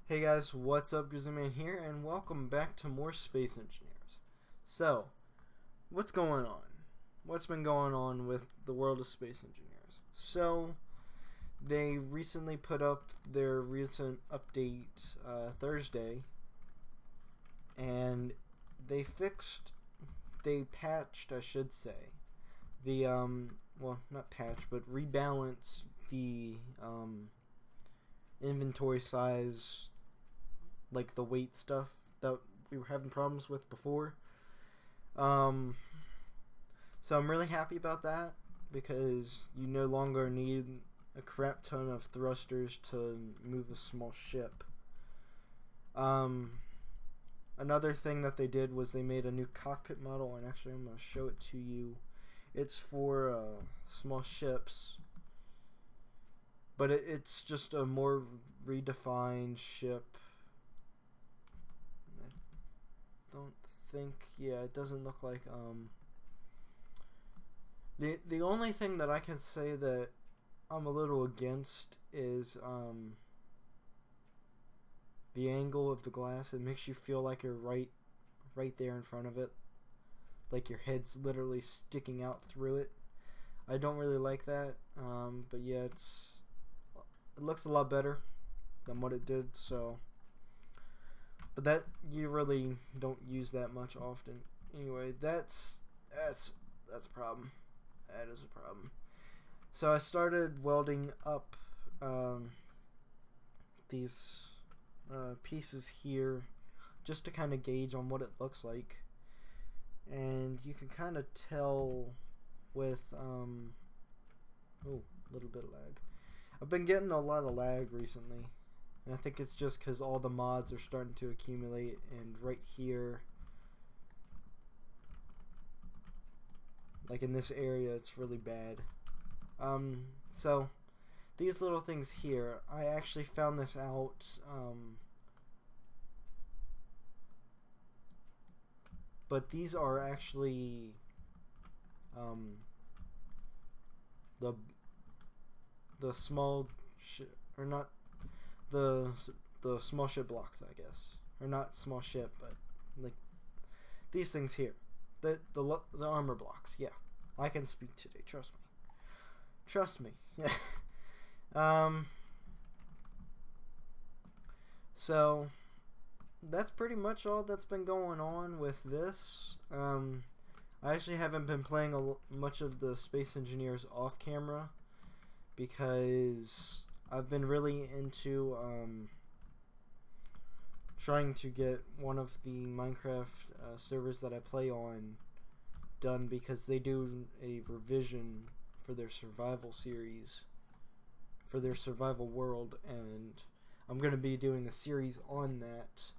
Hey guys, what's up? Grizzlyman here, and welcome back to more Space Engineers. So, what's going on? What's been going on with the world of Space Engineers? So, they recently put up their recent update Thursday, and they patched, I should say, the, well, not patch, but rebalance the, inventory size, like the weight stuff that we were having problems with before. So I'm really happy about that, because you no longer need a crap ton of thrusters to move a small ship. Another thing that they did was they made a new cockpit model, and actually I'm going to show it to you. It's for small ships, but it's just a more redefined ship. I don't think, yeah, it doesn't look like, the only thing that I can say that I'm a little against is, the angle of the glass. It makes you feel like you're right there in front of it, like your head's literally sticking out through it. I don't really like that, but yeah, it looks a lot better than what it did, so, but that, you really don't use that much often. Anyway, that's a problem. That is a problem. So I started welding up these pieces here, just to kind of gauge on what it looks like, and you can kind of tell with oh, a little bit of lag. I've been getting a lot of lag recently, and I think it's just because all the mods are starting to accumulate, and right here, like in this area, it's really bad. So these little things here, I actually found this out but these are actually the small or not the small ship blocks, I guess, or not small ship, but like these things here, the armor blocks. Yeah, I can speak today, trust me. Yeah. So that's pretty much all that's been going on with this. I actually haven't been playing much of the Space Engineers off camera, because I've been really into trying to get one of the Minecraft servers that I play on done, because they do a revision for their survival series, for their survival world, and I'm going to be doing a series on that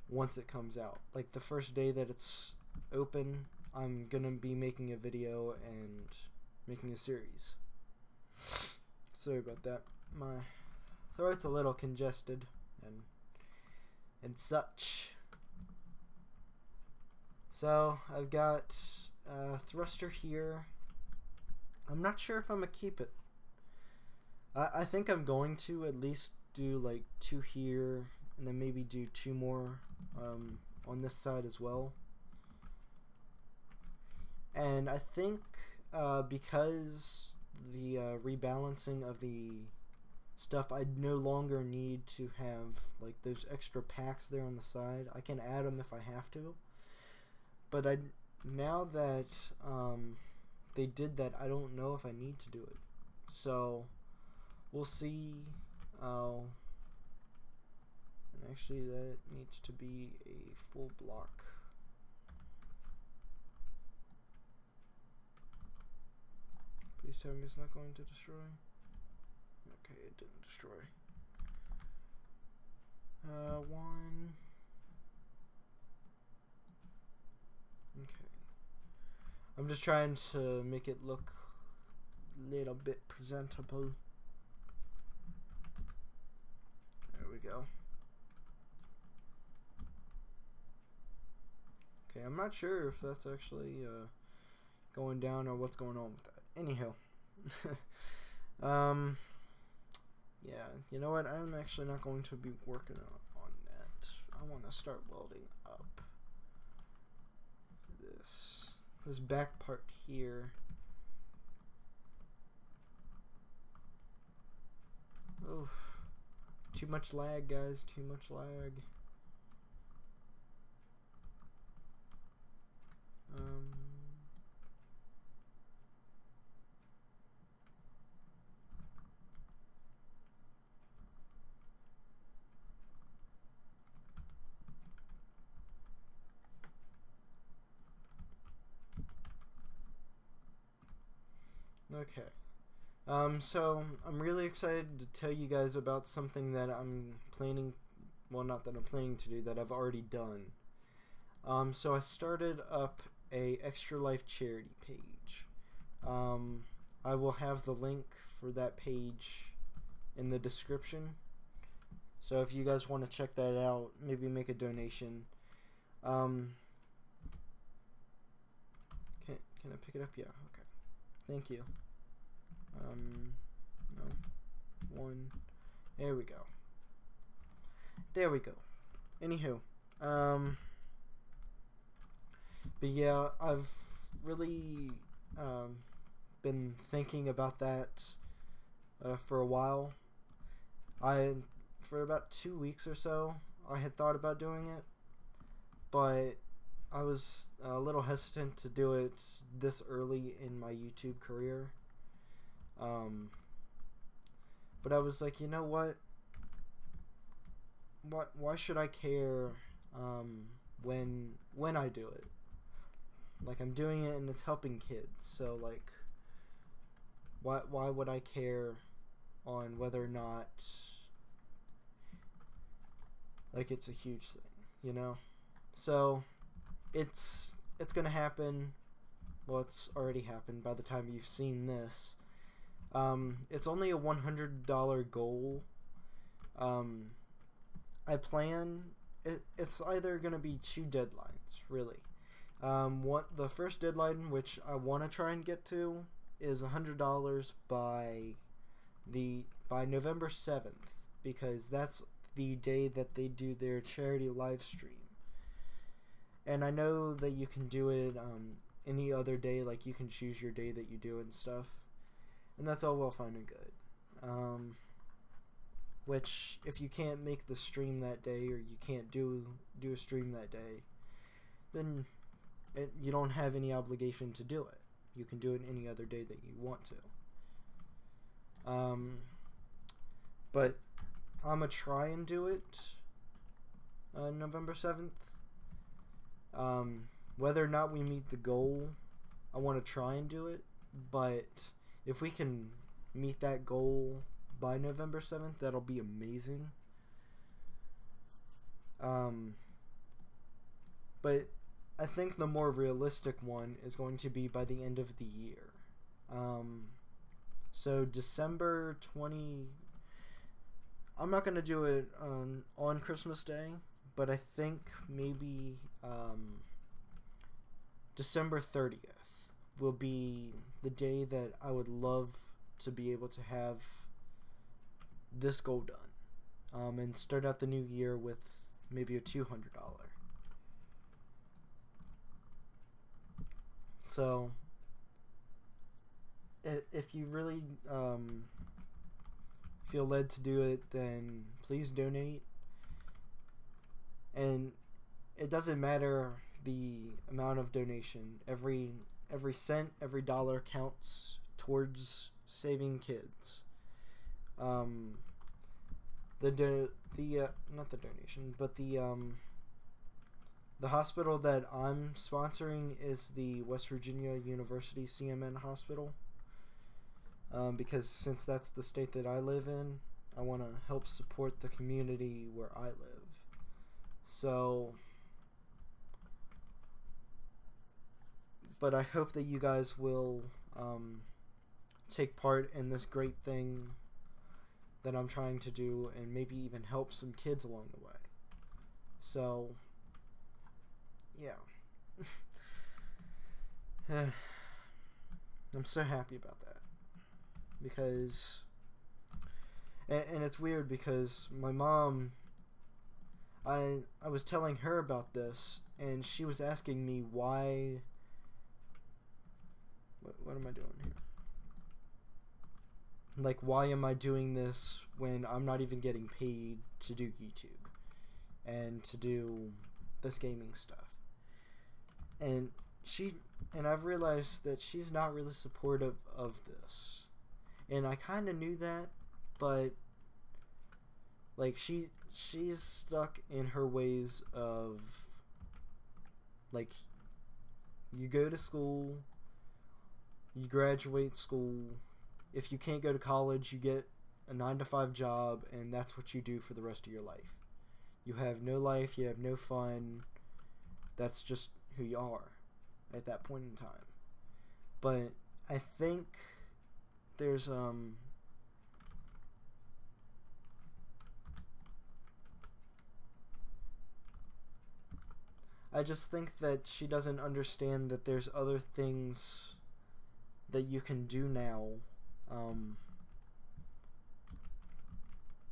once it comes out. Like the first day that it's open, I'm going to be making a video and making a series. Sorry about that. My throat's a little congested and such. So I've got a thruster here. I'm not sure if I'm gonna keep it. I think I'm going to at least do like 2 here, and then maybe do 2 more on this side as well. And I think because the rebalancing of the stuff, I no longer need to have like those extra packs there on the side. I can add them if I have to, but now that they did that, I don't know if I need to do it, so we'll see. And actually that needs to be a full block. Please tell me it's not going to destroy. Okay, it didn't destroy. 1. Okay. I'm just trying to make it look a little bit presentable. There we go. Okay, I'm not sure if that's actually going down or what's going on with that. Anyhow. yeah, you know what? I'm actually not going to be working on that. I want to start welding up this back part here. Oh, too much lag, guys. Too much lag. Okay. So I'm really excited to tell you guys about something that I'm planning, well, not that I'm planning to do, that I've already done. So I started up a Extra Life charity page. I will have the link for that page in the description. So if you guys want to check that out, maybe make a donation. Can I pick it up? Yeah, okay. Thank you. No. One. There we go. There we go. Anywho. But yeah, I've really been thinking about that for a while. For about 2 weeks or so, I had thought about doing it, but I was a little hesitant to do it this early in my YouTube career. But I was like, you know what? Why should I care when I do it? Like, I'm doing it and it's helping kids, so like, why would I care on whether or not like it's a huge thing, you know? So it's gonna happen. Well, it's already happened by the time you've seen this. It's only a $100 goal. I plan it's either gonna be 2 deadlines, really. The first deadline, which I want to try and get to, is $100 by November 7th, because that's the day that they do their charity live stream. And I know that you can do it any other day, like you can choose your day that you do and stuff, and that's all well, fine and good. Which, if you can't make the stream that day, or you can't do a stream that day, then you don't have any obligation to do it. You can do it any other day that you want to. But I'm gonna try and do it November 7th. Whether or not we meet the goal, I want to try and do it. But if we can meet that goal by November 7th, that'll be amazing. But I think the more realistic one is going to be by the end of the year. So December 20... I'm not going to do it on Christmas Day, but I think maybe December 30th will be the day that I would love to be able to have this goal done, and start out the new year with maybe a $200. So if you really feel led to do it, then please donate. And it doesn't matter the amount of donation. Every cent, every dollar counts towards saving kids. Not the donation, but the hospital that I'm sponsoring is the West Virginia University CMN hospital. Because since that's the state that I live in, I want to help support the community where I live. So, but I hope that you guys will take part in this great thing that I'm trying to do, and maybe even help some kids along the way. So, yeah. I'm so happy about that, because And it's weird because my mom, I was telling her about this, and she was asking me why. What am I doing here? Like, why am I doing this when I'm not even getting paid to do YouTube and to do this gaming stuff? And I've realized that she's not really supportive of this. And I kind of knew that, but like she's stuck in her ways of, like, you go to school, you graduate school, if you can't go to college, you get a 9-to-5 job, and that's what you do for the rest of your life. You have no life, you have no fun. That's just who you are at that point in time. But I think there's I just think that she doesn't understand that there's other things that you can do now,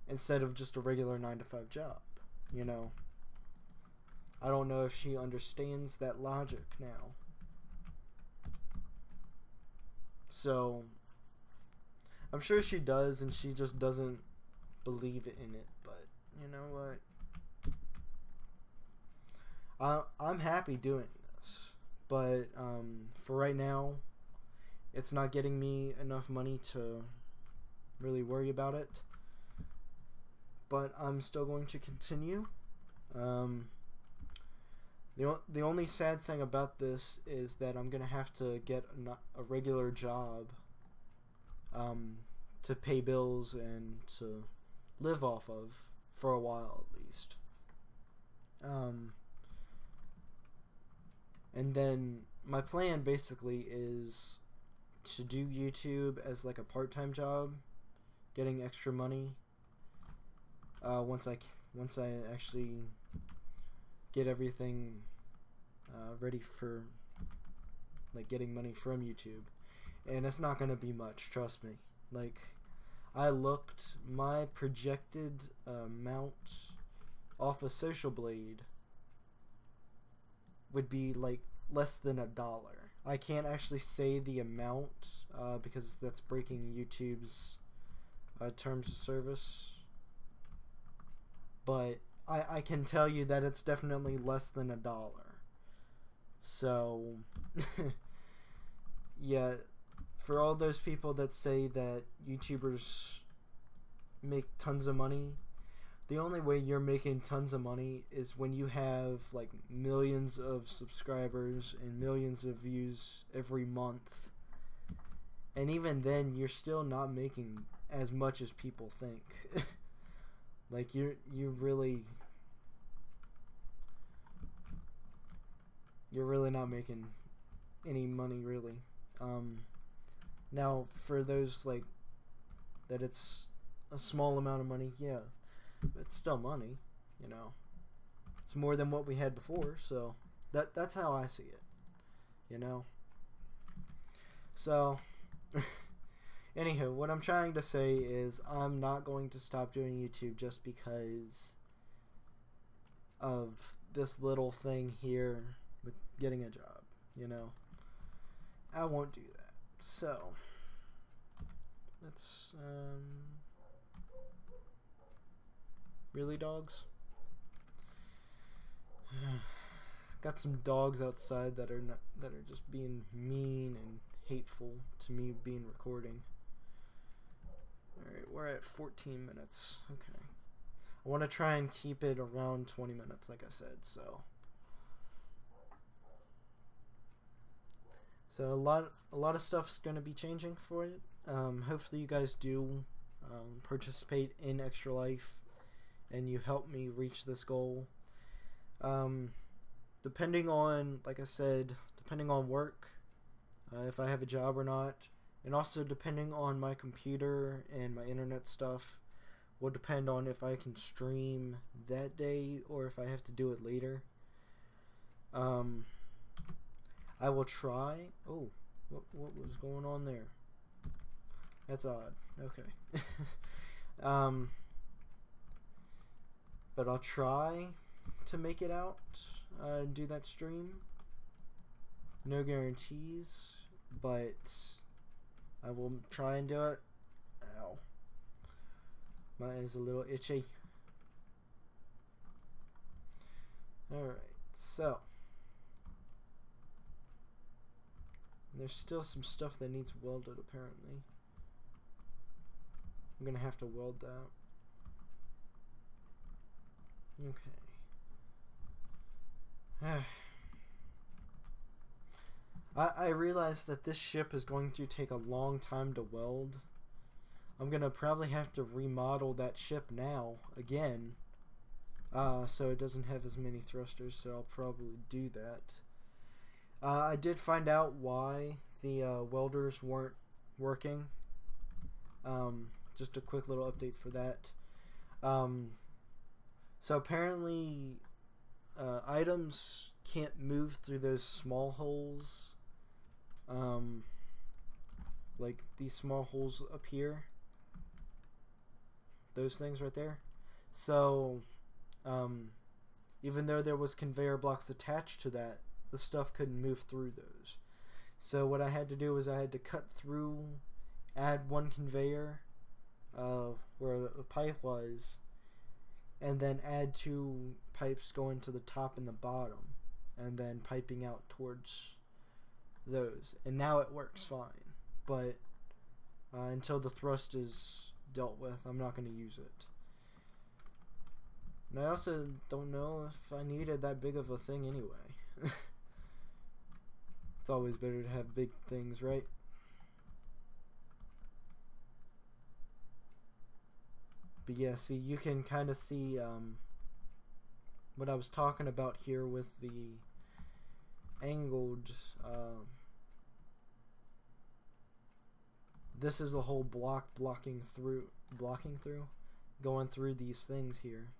instead of just a regular 9-to-5 job, you know? I don't know if she understands that logic now. So, I'm sure she does, and she just doesn't believe in it, but you know what? I'm happy doing this, but for right now, it's not getting me enough money to really worry about it. But I'm still going to continue. The only sad thing about this is that I'm gonna have to get a regular job to pay bills and to live off of for a while at least. And then my plan basically is to do YouTube as like a part-time job, getting extra money. Once I actually get everything ready for like getting money from YouTube, and it's not gonna be much, trust me. Like, I looked, my projected amount off of Social Blade would be like less than $1. I can't actually say the amount because that's breaking YouTube's terms of service, but I can tell you that it's definitely less than $1. So yeah, for all those people that say that YouTubers make tons of money, the only way you're making tons of money is when you have like millions of subscribers and millions of views every month. And even then, you're still not making as much as people think. Like, you're really not making any money, really. Now, for those like that it's a small amount of money, yeah, but it's still money, you know. It's more than what we had before, so that's how I see it, you know. So anywho, what I'm trying to say is I'm not going to stop doing YouTube just because of this little thing here with getting a job, you know. I won't do that. So let's really, dogs? Got some dogs outside that are just being mean and hateful to me being recording. Alright, we're at 14 minutes. Okay. I want to try and keep it around 20 minutes, like I said, so. So a lot of stuff's going to be changing for it. Hopefully you guys do participate in Extra Life and you help me reach this goal. Depending on, like I said, depending on work, if I have a job or not, and also depending on my computer and my internet stuff, will depend on if I can stream that day or if I have to do it later. I will try. Oh, what was going on there? That's odd. Okay. But I'll try to make it out and do that stream. No guarantees, but I will try and do it. Ow. My eye is a little itchy. Alright, so there's still some stuff that needs welded apparently. I'm gonna have to weld that. Okay. I realize that this ship is going to take a long time to weld. I'm gonna probably have to remodel that ship now again, so it doesn't have as many thrusters, so I'll probably do that. I did find out why the welders weren't working. Just a quick little update for that. So apparently items can't move through those small holes, like these small holes up here, those things right there. So even though there was conveyor blocks attached to that, the stuff couldn't move through those. So what I had to do was I had to cut through, add one conveyor where the pipe was, and then add 2 pipes going to the top and the bottom, and then piping out towards those. And now it works fine, but until the thrust is dealt with, I'm not going to use it. And I also don't know if I needed that big of a thing anyway. It's always better to have big things, right? But yeah, see, you can kind of see what I was talking about here with the angled. This is a whole block blocking through, going through these things here.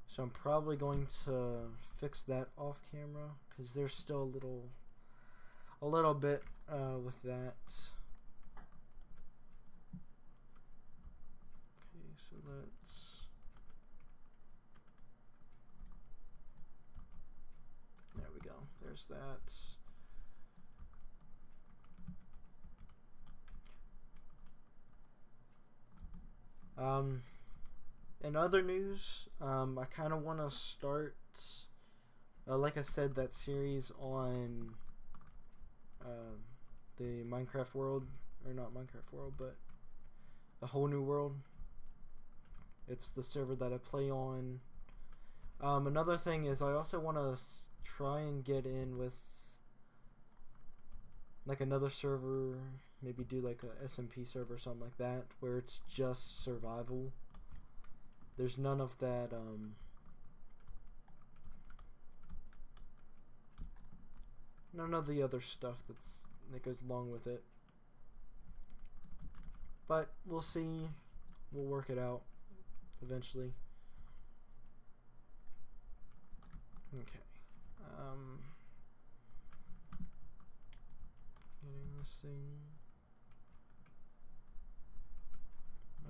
So I'm probably going to fix that off camera because there's still a little bit with that. Okay, so let's. There we go. There's that. In other news, I kind of want to start, like I said, that series on the Minecraft world, or not Minecraft world, but a whole new world. It's the server that I play on. Another thing is I also want to try and get in with like another server, maybe do like a SMP server or something like that, where it's just survival. There's none of that none of the other stuff that goes along with it. But we'll see. We'll work it out eventually. Okay. Getting this thing.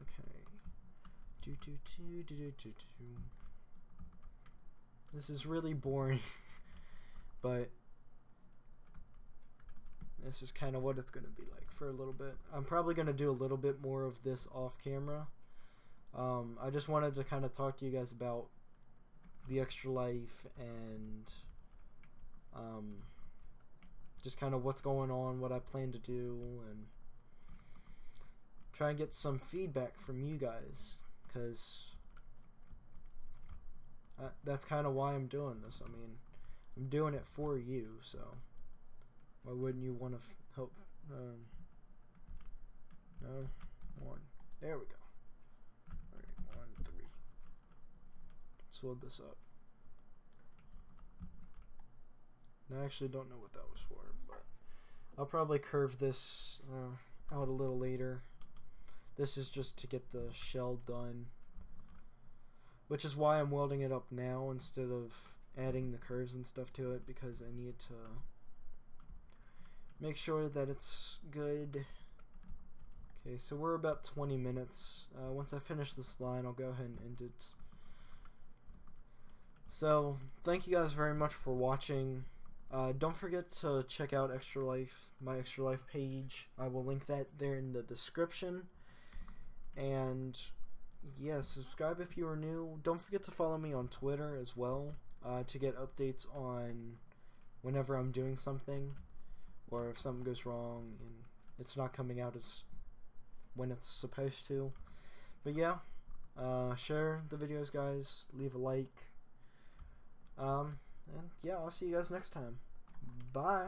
Okay. This is really boring, but this is kind of what it's going to be like for a little bit. I'm probably going to do a little bit more of this off camera. I just wanted to kind of talk to you guys about the extra life and just kind of what's going on, what I plan to do, and try and get some feedback from you guys, because that's kind of why I'm doing this. I mean, I'm doing it for you, so why wouldn't you want to help? No, 1. There we go. Alright, 1, 3. Let's load this up. I actually don't know what that was for, but I'll probably curve this out a little later. This is just to get the shell done, which is why I'm welding it up now instead of adding the curves and stuff to it, because I need to make sure that it's good. Okay, so we're about 20 minutes. Once I finish this line, I'll go ahead and end it. So, thank you guys very much for watching. Don't forget to check out Extra Life, my Extra Life page. I will link that there in the description. And yeah, subscribe if you are new. Don't forget to follow me on Twitter as well, to get updates on whenever I'm doing something, or if something goes wrong and it's not coming out as when it's supposed to. But yeah, share the videos, guys. Leave a like. And yeah, I'll see you guys next time. Bye.